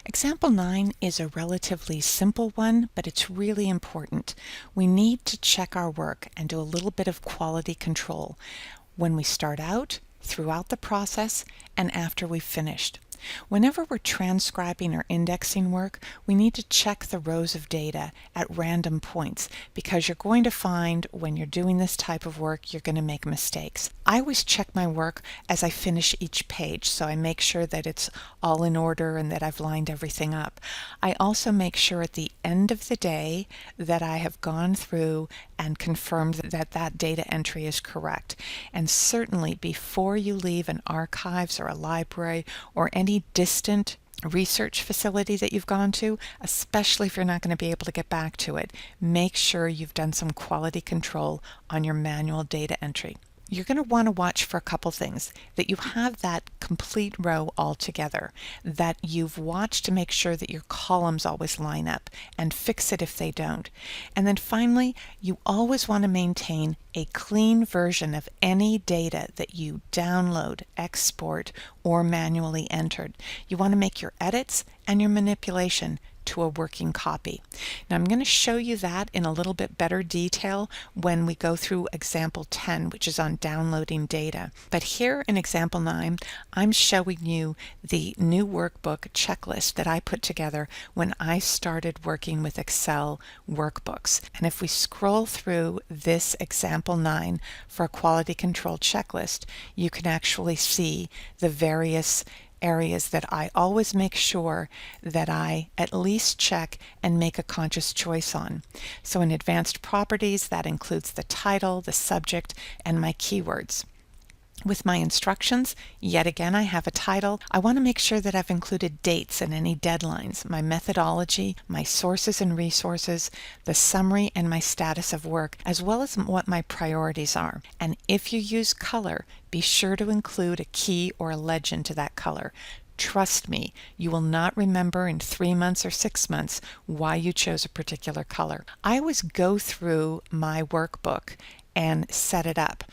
Example 9 is a relatively simple one, but it's really important. We need to check our work and do a little bit of quality control when we start out, throughout the process, and after we've finished. Whenever we're transcribing or indexing work, we need to check the rows of data at random points because you're going to find when you're doing this type of work, you're going to make mistakes. I always check my work as I finish each page, so I make sure that it's all in order and that I've lined everything up. I also make sure at the end of the day that I have gone through and confirmed that that data entry is correct. And certainly before you leave an archives or a library or any distant research facility that you've gone to, especially if you're not going to be able to get back to it, make sure you've done some quality control on your manual data entry. You're going to want to watch for a couple things: that you have that complete row all together, that you've watched to make sure that your columns always line up, and fix it if they don't. And then finally, you always want to maintain a clean version of any data that you download, export, or manually entered. You want to make your edits and your manipulation to a working copy. Now I'm going to show you that in a little bit better detail when we go through example 10, which is on downloading data. But here in example 9, I'm showing you the new workbook checklist that I put together when I started working with Excel workbooks. And if we scroll through this example 9 for a quality control checklist, you can actually see the various areas that I always make sure that I at least check and make a conscious choice on. So in advanced properties, that includes the title, the subject, and my keywords. With my instructions, yet again I have a title. I want to make sure that I've included dates and any deadlines, my methodology, my sources and resources, the summary, and my status of work, as well as what my priorities are. And if you use color, be sure to include a key or a legend to that color. Trust me, you will not remember in 3 months or 6 months why you chose a particular color. I always go through my workbook and set it up.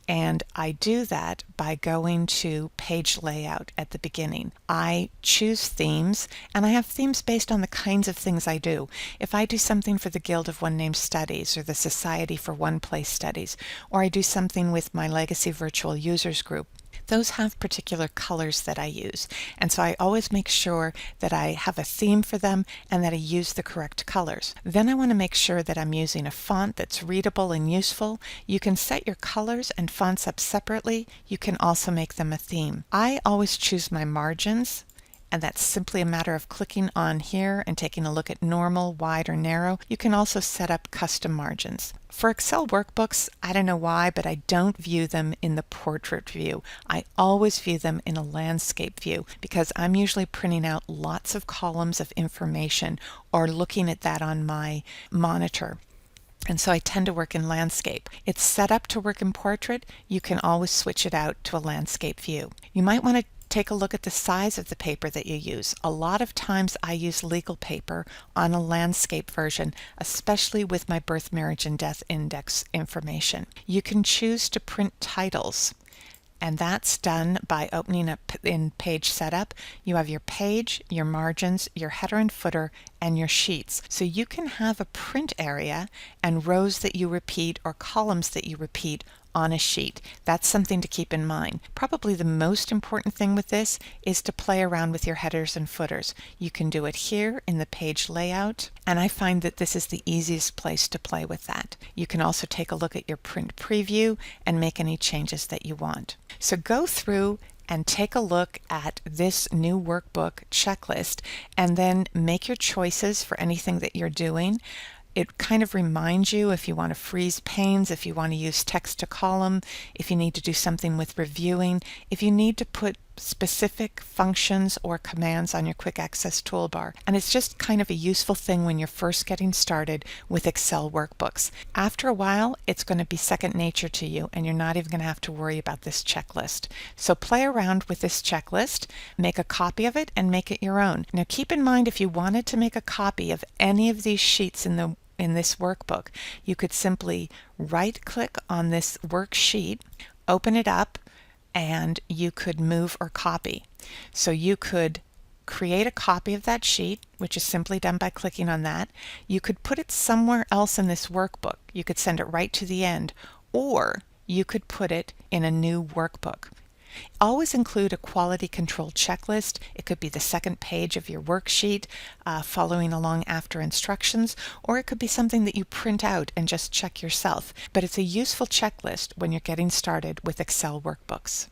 And I do that by going to page layout at the beginning. I choose themes, and I have themes based on the kinds of things I do. If I do something for the Guild of One Name Studies or the Society for One Place Studies, or I do something with my Legacy Virtual Users group, those have particular colors that I use. And so I always make sure that I have a theme for them and that I use the correct colors. Then I want to make sure that I'm using a font that's readable and useful. You can set your colors and fonts up separately. You can also make them a theme. I always choose my margins, and that's simply a matter of clicking on here and taking a look at normal, wide, or narrow. You can also set up custom margins. For Excel workbooks, I don't know why, but I don't view them in the portrait view. I always view them in a landscape view because I'm usually printing out lots of columns of information or looking at that on my monitor. And so I tend to work in landscape. It's set up to work in portrait. You can always switch it out to a landscape view. You might want to take a look at the size of the paper that you use. A lot of times I use legal paper on a landscape version, especially with my birth, marriage, and death index information. You can choose to print titles, and that's done by opening up in Page Setup. You have your page, your margins, your header and footer, and your sheets. So you can have a print area and rows that you repeat or columns that you repeat on a sheet. That's something to keep in mind. Probably the most important thing with this is to play around with your headers and footers. You can do it here in the page layout, and I find that this is the easiest place to play with that. You can also take a look at your print preview and make any changes that you want. So go through and take a look at this new workbook checklist and then make your choices for anything that you're doing. It kind of reminds you if you want to freeze panes, if you want to use text to column, if you need to do something with reviewing, if you need to put specific functions or commands on your quick access toolbar. And it's just kind of a useful thing when you're first getting started with Excel workbooks. After a while, it's going to be second nature to you and you're not even going to have to worry about this checklist. So play around with this checklist, make a copy of it, and make it your own. Now keep in mind, if you wanted to make a copy of any of these sheets in this workbook, you could simply right-click on this worksheet, open it up, and you could move or copy. So you could create a copy of that sheet, which is simply done by clicking on that. You could put it somewhere else in this workbook. You could send it right to the end, or you could put it in a new workbook. Always include a quality control checklist. It could be the second page of your worksheet, following along after instructions, or it could be something that you print out and just check yourself. But it's a useful checklist when you're getting started with Excel workbooks.